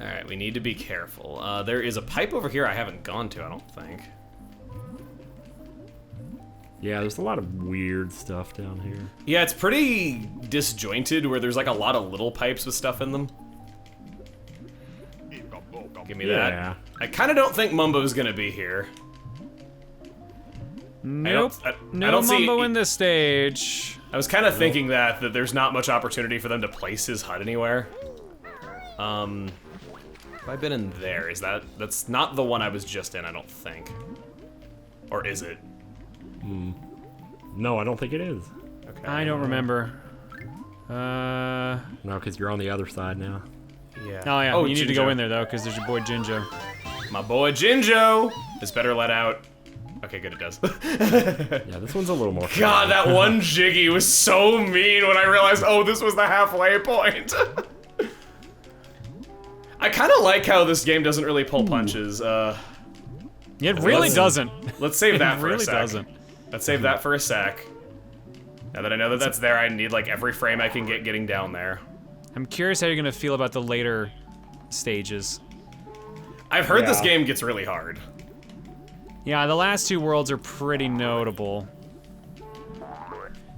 Alright, we need to be careful. There is a pipe over here I haven't gone to, I don't think. Yeah, there's a lot of weird stuff down here. Yeah, it's pretty disjointed where there's like a lot of little pipes with stuff in them. Give me that. I kind of don't think Mumbo's gonna be here. Nope. I No don't see- Mumbo in this stage. I was kind of thinking that there's not much opportunity for them to place his hut anywhere. Have I been in there? That's not the one I was just in, I don't think. Or is it? No, I don't think it is. Okay. I don't remember. No, because you're on the other side now. Yeah. Oh yeah, you need to go Jinjo. in there though, because there's your boy Jinjo. My boy Jinjo! This better let out. Okay, good, it does. Yeah, this one's a little more God, fun. that one Jiggy was so mean when I realized, oh, this was the halfway point. I kind of like how this game doesn't really pull punches. It really doesn't. Let's save that for really a sec. doesn't. Let's save that for a sec. Now that I know that that's there, I need like every frame I can get getting down there. I'm curious how you're gonna feel about the later stages. I've heard this Yeah. game gets really hard. Yeah, the last two worlds are pretty notable.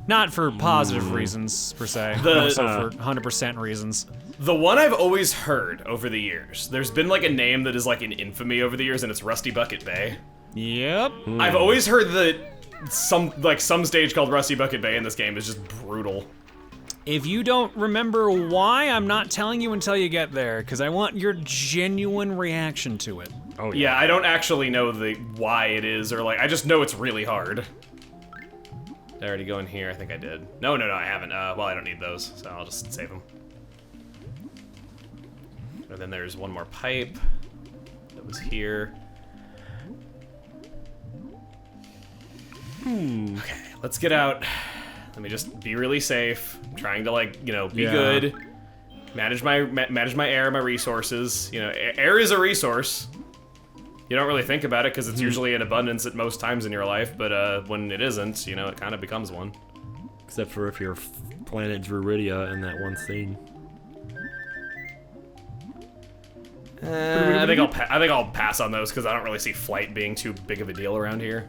Not for positive reasons, per se. The- Also for 100% reasons. The one I've always heard over the years, there's been like a name that is like in infamy over the years, and it's Rusty Bucket Bay. Yep. I've always heard that some stage called Rusty Bucket Bay in this game is just brutal. If you don't remember why, I'm not telling you until you get there, because I want your genuine reaction to it. Oh, Yeah, I don't actually know the why it is, or like, I just know it's really hard. Did I already go in here? I think I did. No, I haven't. Well, I don't need those, so I'll just save them. And then there's one more pipe that was here. Okay, let's get out. Let me just be really safe. I'm trying to like, you know, be Yeah. good. Manage my air, my resources. You know, air is a resource. You don't really think about it because it's usually in abundance at most times in your life, but when it isn't, you know, it kind of becomes one. Except for if you're Planet Druidia in that one scene. I think I'll pass on those because I don't really see flight being too big of a deal around here.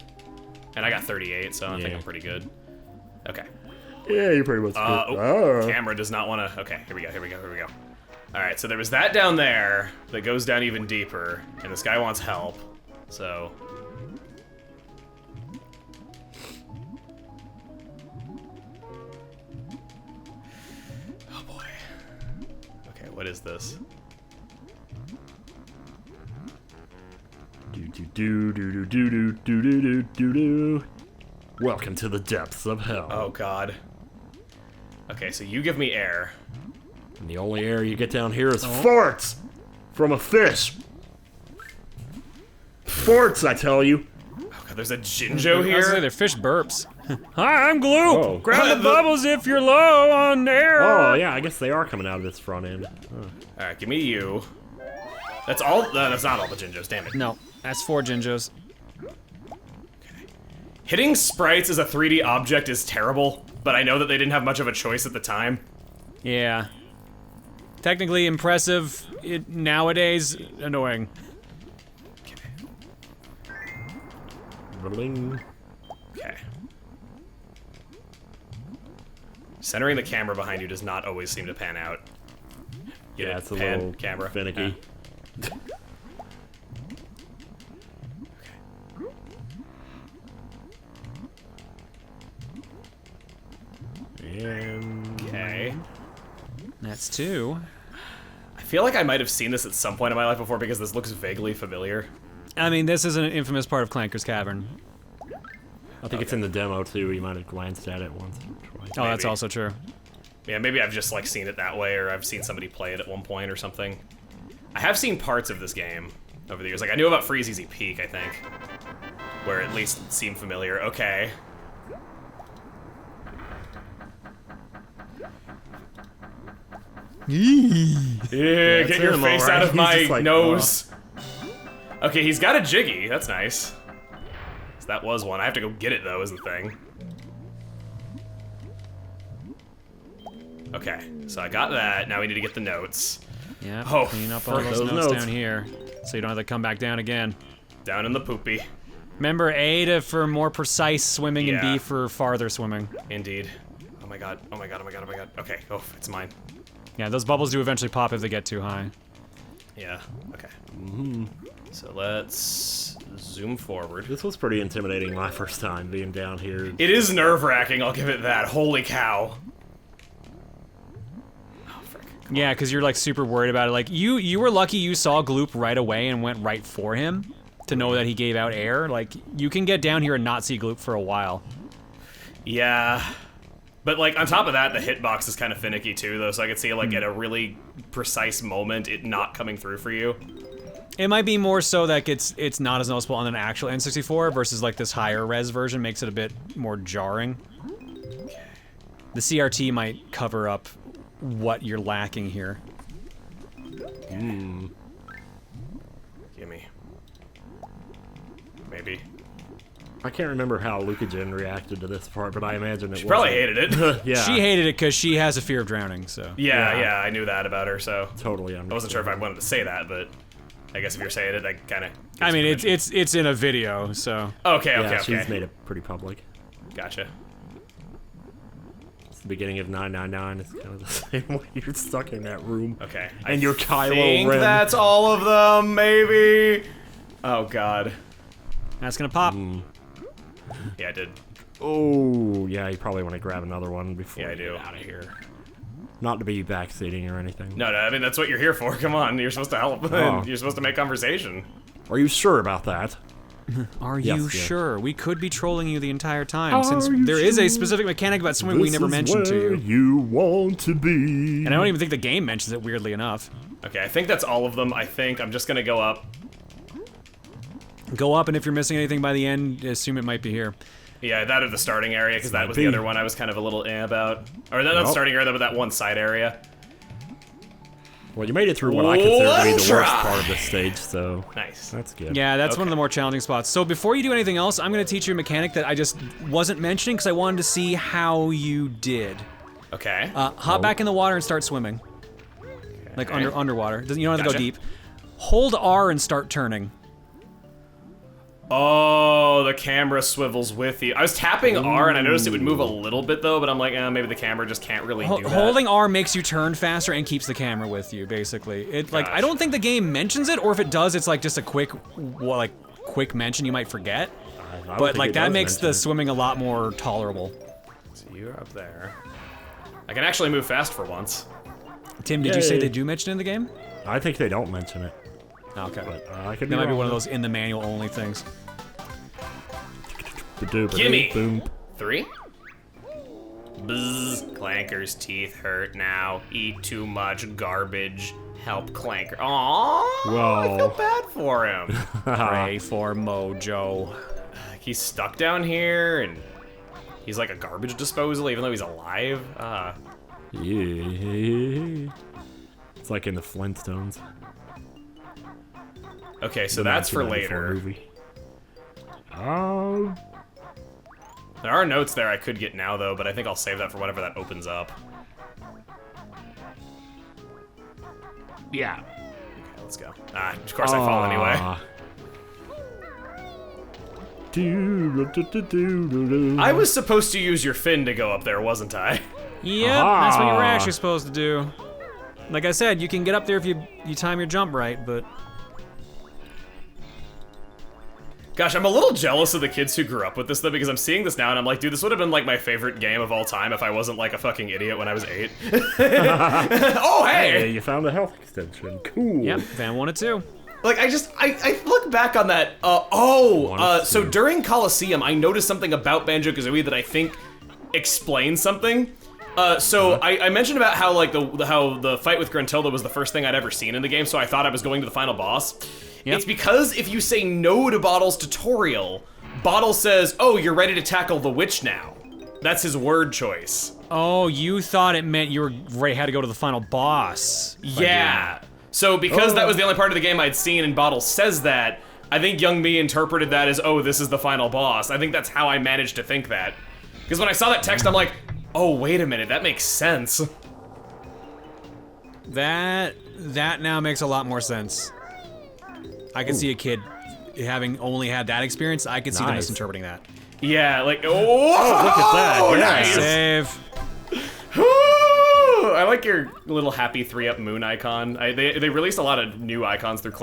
And I got 38, so I think I'm pretty good. Okay. Yeah, you're pretty much good. Camera does not want to. Okay, here we go. All right, so there was that down there that goes down even deeper, and this guy wants help. So. Oh boy. Okay, what is this? Do. Welcome to the depths of hell. Oh god. Okay, so you give me air. And the only air you get down here is farts from a fish. Farts, I tell you. Oh god, there's a Jinjo I was gonna say here. they're fish burps. Hi, I'm Glue. Oh. Grab the bubbles if you're low on air. Oh, yeah, I guess they are coming out of this front end. All right, give me you. That's all. That's not all the Jinjos. Damn it. No, that's 4 Jinjos. Hitting sprites as a 3D object is terrible, but I know that they didn't have much of a choice at the time. Yeah. Technically impressive, nowadays annoying. Bling. Okay. Centering the camera behind you does not always seem to pan out. Get Yeah, it? it's a Pan, little camera. finicky. And Okay. That's 2. I feel like I might have seen this at some point in my life before because this looks vaguely familiar. I mean, this is an infamous part of Clanker's Cavern. I think it's in the demo too. You might have glanced at it once or twice. Oh, that's Maybe. also true. Yeah, maybe I've just like seen it that way, or I've seen somebody play it at one point or something. I have seen parts of this game over the years. Like I knew about Freeze Easy Peak, I think, where at least it seemed familiar. Okay. Yeah, get your him, face alright. out of He's my just like, nose. Okay, he's got a Jiggy. That's nice. So that was one. I have to go get it though, is the thing. Okay, so I got that. Now we need to get the notes. Yeah, Oh, clean up all frick, those those notes notes. down here, so you don't have to come back down again. Down in the poopy. Remember, for more precise swimming, and Yeah. B for farther swimming. Indeed. Oh my god, oh my god, oh my god, oh my god. Okay, oh, it's mine. Yeah, those bubbles do eventually pop if they get too high. Yeah, okay. So let's zoom forward. This was pretty intimidating my first time being down here. It is nerve-wracking, I'll give it that. Holy cow. Oh, frick. Yeah, because you're like super worried about it. Like you were lucky you saw Gloop right away and went right for him to know that he gave out air. Like you can get down here and not see Gloop for a while. Yeah. But like on top of that, the hitbox is kind of finicky too, though, so I could see like at a really precise moment it not coming through for you. It might be more so that it's not as noticeable on an actual N64 versus like this higher res version makes it a bit more jarring. The CRT might cover up what you're lacking here. Gimme. Maybe. I can't remember how Lucagen reacted to this part, but I imagine it She probably hated it. Yeah. She hated it because she has a fear of drowning, so. Yeah, Yeah. I knew that about her, so. Totally I wasn't sure if I wanted to say that, but I guess if you're saying it, I kind of. I mean, it's in a video, so. Okay, Yeah, okay, she's okay. made it pretty public. Gotcha. It's the beginning of 999. It's kind of the same way. You're stuck in that room. Okay. And you're Kylo think Ren. that's all of them, maybe. Oh god. That's gonna pop. Yeah, I did. Oh, yeah, you probably want to grab another one before Yeah, I you do. get out of here. Not to be backseating or anything. No, I mean that's what you're here for. Come on, you're supposed to help. Oh. You're supposed to make conversation. Are you sure about that? Are Yes, you yeah. sure? We could be trolling you the entire time, Are since you there is a sure? specific mechanic about swimming we This never is mentioned to where you. you want to be. And I don't even think the game mentions it, weirdly enough. Okay, I think that's all of them. I think I'm just gonna go up. Go up, and if you're missing anything by the end, assume it might be here. Yeah, that or the starting area, because that might was be. the other one I was kind of a little about. Or not the Nope. starting area, but that one side area. Well, you made it through what I consider to be the One worst try. part of this stage, so Nice. that's good. Yeah, that's one of Okay. the more challenging spots. So before you do anything else, I'm going to teach you a mechanic that I just wasn't mentioning because I wanted to see how you did. Okay. Hop back in the water and start swimming. Like underwater. You don't have to Gotcha. go deep. Hold R and start turning. Oh, the camera swivels with you. I was tapping R and I noticed it would move a little bit though, but I'm like, maybe the camera just can't really do that. Holding R makes you turn faster and keeps the camera with you, basically. It like I Gotcha. don't think the game mentions it, or if it does, it's like just a quick mention you might forget. I don't But think like it that does makes mention the it. swimming a lot more tolerable. So you're up there. I can actually move fast for once. Tim, did you say Yay. they do mention it in the game? I think they don't mention it. Okay. But I could That might be wrong. one of those in the manual only things. Gimme. Boom. 3. Bzz. Clanker's teeth hurt now. Eat too much garbage. Help Clanker. Aww. I feel Whoa. bad for him. Pray for Mojo. He's stuck down here and he's like a garbage disposal even though he's alive. Yeah. It's like in the Flintstones. Okay, so The that's for 1994 later. movie. Oh. There are notes there I could get now though, but I think I'll save that for whenever that opens up. Yeah. Okay, let's go. Of course I fall anyway. I was supposed to use your fin to go up there, wasn't I? Yep, that's what you were Ah. actually supposed to do. Like I said, you can get up there if you time your jump right, but Gosh, I'm a little jealous of the kids who grew up with this though, because I'm seeing this now and I'm like, dude, this would have been like my favorite game of all time if I wasn't like a fucking idiot when I was 8. Oh, Hey, hey! you found a health extension. Cool. yep, Van wanted to. Like, I look back on that, so during Coliseum, I noticed something about Banjo-Kazooie that I think explains something. I mentioned about how like how the fight with Gruntilda was the first thing I'd ever seen in the game, so I thought I was going to the final boss. Yep. It's because if you say no to Bottle's tutorial, Bottle says, "Oh, you're ready to tackle the witch now." That's his word choice. Oh, you thought it meant you were ready, had to go to the final boss. Yeah. So because that was the only part of the game I'd seen and Bottle says that, I think young me interpreted that as, oh, this is the final boss. I think that's how I managed to think that. Because when I saw that text, I'm like, oh, wait a minute, that makes sense. That That now makes a lot more sense. I could see a kid having only had that experience. I could see them misinterpreting that. Yeah, like, Look at that. Yeah. Nice. Save. I like your little happy 3-up moon icon. They released a lot of new icons through not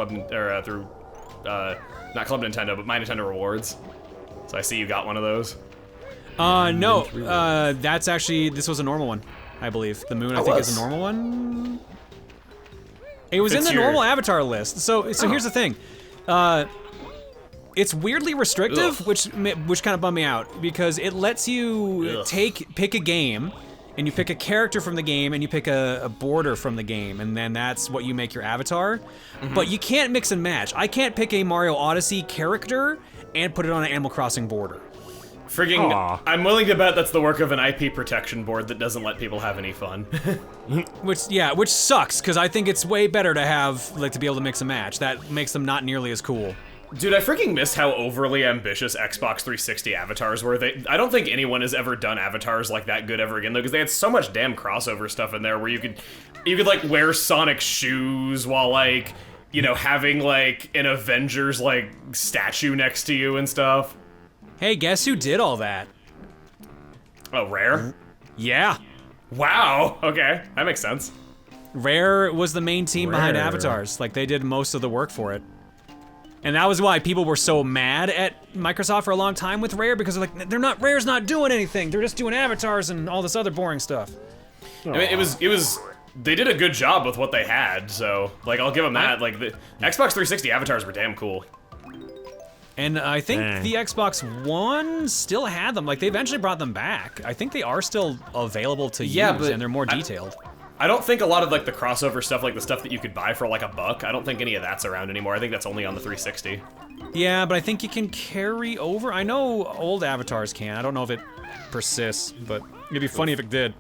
Club Nintendo, but My Nintendo Rewards. So I see you got one of those. No, that's actually, this was a normal one, I believe. The moon, I think, is a normal one. It was in the normal avatar list. So here's the thing. It's weirdly restrictive, which kind of bummed me out, because it lets you pick a game, and you pick a character from the game, and you pick a border from the game, and then that's what you make your avatar. But you can't mix and match. I can't pick a Mario Odyssey character and put it on an Animal Crossing border. Frigging, I'm willing to bet that's the work of an IP protection board that doesn't let people have any fun. Which sucks, because I think it's way better to have, like, to be able to mix and match. That makes them not nearly as cool. Dude, I freaking miss how overly ambitious Xbox 360 avatars were. I don't think anyone has ever done avatars like that good ever again, though, because they had so much damn crossover stuff in there where you could like wear Sonic shoes while, like, you know, having like an Avengers like statue next to you and stuff. Hey, guess who did all that? Oh, Rare? Yeah. Wow. Okay, that makes sense. Rare was the main team behind avatars. Like, they did most of the work for it. And that was why people were so mad at Microsoft for a long time with Rare, because they're like, Rare's not doing anything. They're just doing avatars and all this other boring stuff. I mean, it was. They did a good job with what they had, so like I'll give them that. Like the Xbox 360 avatars were damn cool. And I think the Xbox One still had them. Like, they eventually brought them back. I think they are still available to use, and they're more detailed. I don't think a lot of like the crossover stuff, like the stuff that you could buy for like $1, I don't think any of that's around anymore. I think that's only on the 360. Yeah, but I think you can carry over. I know old avatars can. I don't know if it persists, but it'd be funny if it did.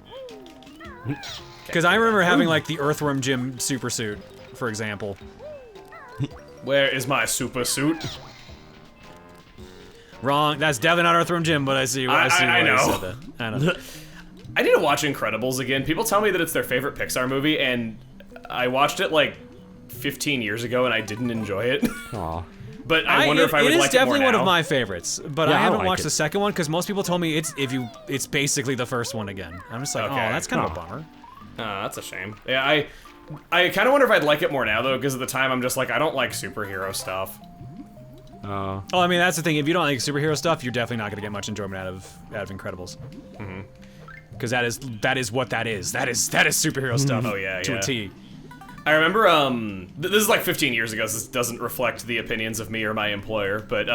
Because I remember having like the Earthworm Jim super suit, for example. Where is my super suit? Wrong. That's definitely not Earthworm Jim, but I see why I know. you said that. I know. I need to watch Incredibles again. People tell me that it's their favorite Pixar movie, and I watched it like 15 years ago, and I didn't enjoy it. Aw. But I wonder if I would like it more now. It is definitely one of my favorites, but I haven't watched it. the second one because most people told me it's basically the first one again. I'm just like, oh, that's kind of a bummer. That's a shame. Yeah, I kind of wonder if I'd like it more now, though, because at the time I'm just like, I don't like superhero stuff. Oh, I mean, that's the thing. If you don't like superhero stuff, you're definitely not going to get much enjoyment out of Incredibles. Because that is what that is. That is superhero stuff. Oh yeah, to a T. I remember, this is like 15 years ago, so this doesn't reflect the opinions of me or my employer, but,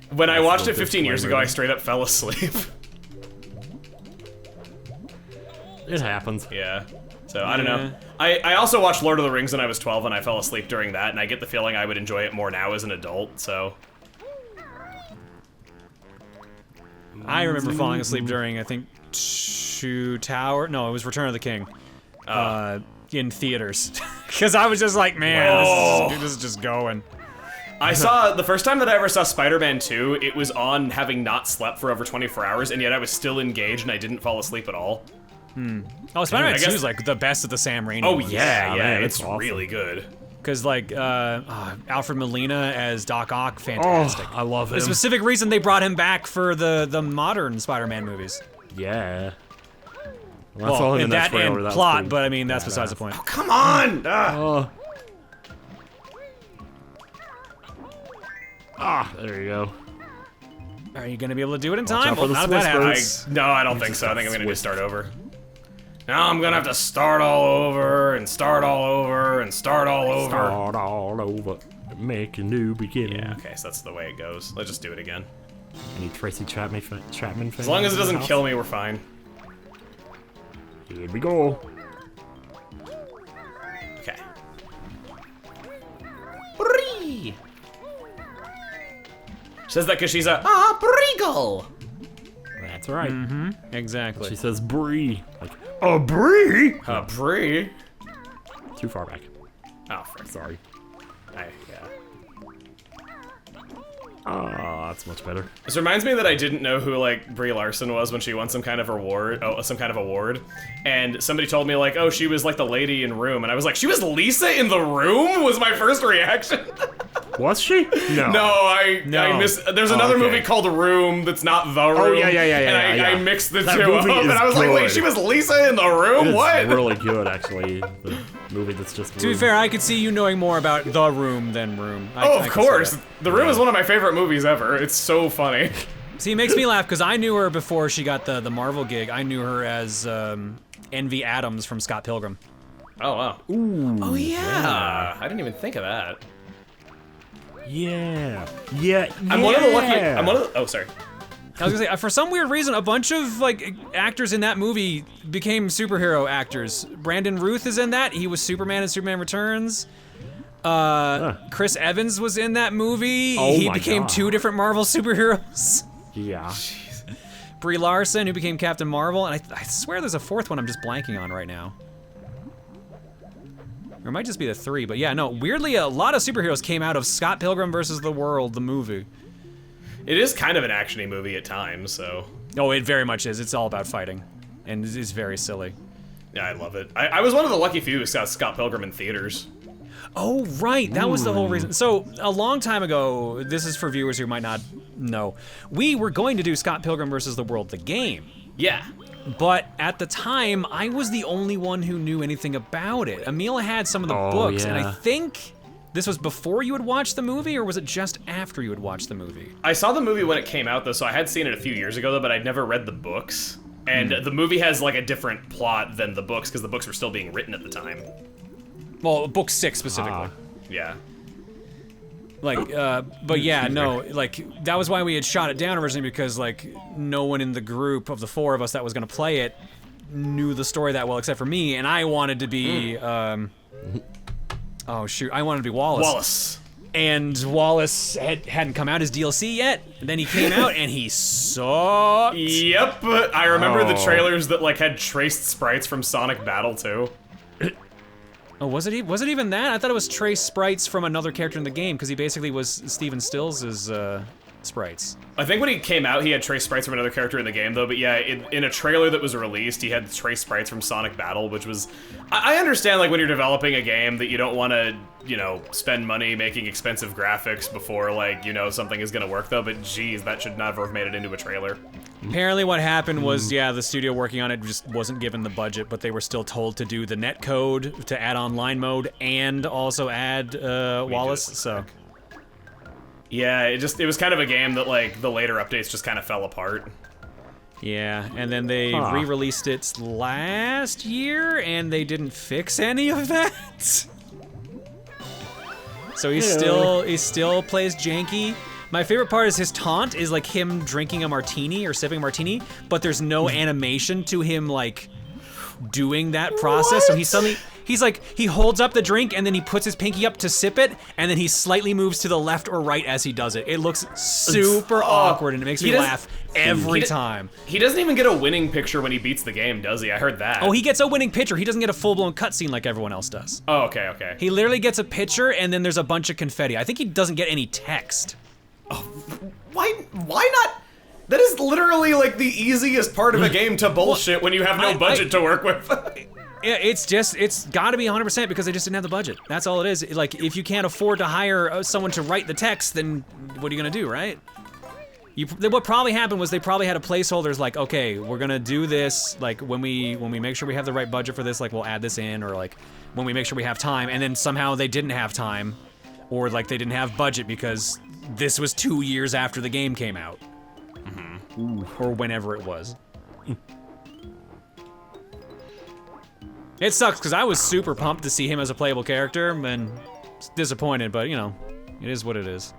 when I watched it 15 years ago, I straight up fell asleep. It happens. Yeah. So, I don't know. I also watched Lord of the Rings when I was 12, and I fell asleep during that, and I get the feeling I would enjoy it more now as an adult, so... I remember falling asleep during, I think, No, it was Return of the King. In theaters. Because I was just like, man, this is just going. I saw, the first time that I ever saw Spider-Man 2, it was on having not slept for over 24 hours, and yet I was still engaged and I didn't fall asleep at all. Oh, Spider-Man 2 is like the best of the Sam Raimi ones. Yeah, man, it's awesome. really good. Because, like, Alfred Molina as Doc Ock, fantastic. Oh, I love him. The specific reason they brought him back for the modern Spider-Man movies. Yeah. Well, in that and plot, but I mean, that's besides the point. Oh, come on! There you go. Are you gonna be able to do it in Watch time? out for the Well, not if that Swiss happens. No, I don't think so. I think I'm gonna just start over. Now I'm gonna have to start all over, and start all over, and start all over. Start all over. Make a new beginning. Yeah, okay, so that's the way it goes. Let's just do it again. Any Tracy Chapman fans? As long as it doesn't kill me, we're fine. Here we go. Okay. Brie! Says that because she's a Briegle! That's right. Exactly. She says Brie. Like, a Brie? Brie? Too far back. Oh, frick. Sorry. Yeah. Oh, that's much better. This reminds me that I didn't know who like Brie Larson was when she won some kind of award. And somebody told me like, oh, she was like the lady in Room, and I was like, she was Lisa in The Room? Was my first reaction. Was she? No. No, I missed. There's another movie called Room that's not The Room. Oh yeah. And I mixed the That two up, movie and is I was like, wait, good. she was Lisa in The Room? It's What? really good, actually. The movie that's just. To be fair, I could see you knowing more about The Room than Room. Oh, I of can see course. that. The Room is one of my favorite movies ever. It's so funny. See, it makes me laugh because I knew her before she got the Marvel gig. I knew her as Envy Adams from Scott Pilgrim. Oh, wow. Ooh, Oh, yeah. I didn't even think of that. Yeah. I'm one of the lucky. Oh, sorry. I was gonna say, for some weird reason, a bunch of like actors in that movie became superhero actors. Brandon Routh is in that. He was Superman in Superman Returns. Chris Evans was in that movie. Oh He my became God. 2 different Marvel superheroes. Yeah. Brie Larson, who became Captain Marvel, and I swear there's a 4th one I'm just blanking on right now. Or it might just be the 3, but yeah, no. Weirdly, a lot of superheroes came out of Scott Pilgrim versus the World, the movie. It is kind of an action-y movie at times, so. Oh, it very much is. It's all about fighting, and it's very silly. Yeah, I love it. I was one of the lucky few who saw Scott Pilgrim in theaters. Oh, right. That was the whole reason. So, a long time ago, this is for viewers who might not know, we were going to do Scott Pilgrim versus the World, the game. Yeah. But at the time, I was the only one who knew anything about it. Emil had some of the books, and I yeah. think this was before you had watched the movie, or was it just after you had watched the movie? I saw the movie when it came out, though, so I had seen it a few years ago, though, but I'd never read the books. And the movie has, like, a different plot than the books, because the books were still being written at the time. Well, book 6 specifically. Yeah. Like, but yeah, no, like, that was why we had shot it down originally, because, like, no one in the group of the 4 of us that was gonna play it knew the story that well, except for me, and I wanted to be, oh shoot, I wanted to be Wallace. Wallace. And Wallace hadn't come out as DLC yet, and then he came out and he sucked. Yep. I remember the Oh. trailers that, like, had traced sprites from Sonic Battle, too. Oh, was it even that? I thought it was trace sprites from another character in the game, because he basically was Steven Stills' sprites. I think when he came out, he had trace sprites from another character in the game, though. But yeah, in a trailer that was released, he had trace sprites from Sonic Battle, which was... I understand, like, when you're developing a game that you don't want to, you know, spend money making expensive graphics before, like, you know, something is going to work, though. But geez, that should never have made it into a trailer. Apparently what happened was, yeah, the studio working on it just wasn't given the budget, but they were still told to do the netcode to add online mode and also add Wallace, so... Yeah, it was kind of a game that, like, the later updates just kind of fell apart. Yeah, and then they re-released it last year, and they didn't fix any of that. So he still plays janky. My favorite part is his taunt is like him drinking a martini or sipping a martini, but there's no animation to him like doing that process. So he holds up the drink and then he puts his pinky up to sip it, and then he slightly moves to the left or right as he does it. It looks super awkward and it makes me laugh every time. He doesn't even get a winning picture when he beats the game, does he? I heard that. Oh, he gets a winning picture. He doesn't get a full-blown cutscene like everyone else does. Oh, okay. He literally gets a picture and then there's a bunch of confetti. I think he doesn't get any text. Why not? That is literally like the easiest part of a game to bullshit when you have no budget to work with. Yeah, it's gotta be 100% because they just didn't have the budget. That's all it is. Like, if you can't afford to hire someone to write the text, then what are you gonna do, right? What probably happened was they probably had a placeholders like, okay, we're gonna do this, like, when we make sure we have the right budget for this, like, we'll add this in, or like, when we make sure we have time, and then somehow they didn't have time, or like they didn't have budget because this was 2 years after the game came out. Or whenever it was. It sucks because I was super pumped to see him as a playable character and disappointed, but you know, it is what it is.